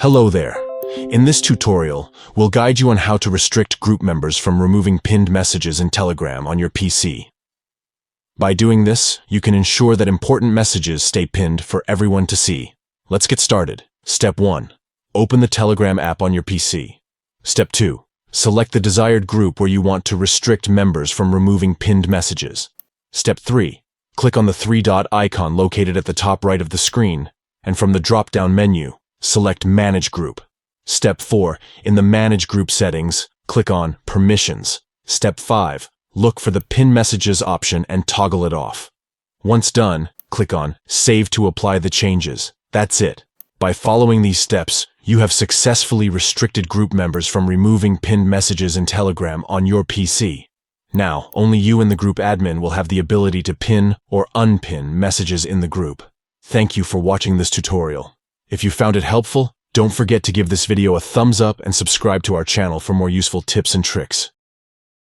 Hello there. In this tutorial, we'll guide you on how to restrict group members from removing pinned messages in Telegram on your PC. By doing this, you can ensure that important messages stay pinned for everyone to see. Let's get started. Step 1. Open the Telegram app on your PC. Step 2. Select the desired group where you want to restrict members from removing pinned messages. Step 3. Click on the three-dot icon located at the top right of the screen, and from the drop-down menu, select Manage Group. Step 4. In the Manage Group settings, click on Permissions. Step 5. Look for the Pin Messages option and toggle it off. Once done, click on Save to apply the changes. That's it. By following these steps, you have successfully restricted group members from removing pinned messages in Telegram on your PC. Now, only you and the group admin will have the ability to pin or unpin messages in the group. Thank you for watching this tutorial. If you found it helpful, don't forget to give this video a thumbs up and subscribe to our channel for more useful tips and tricks.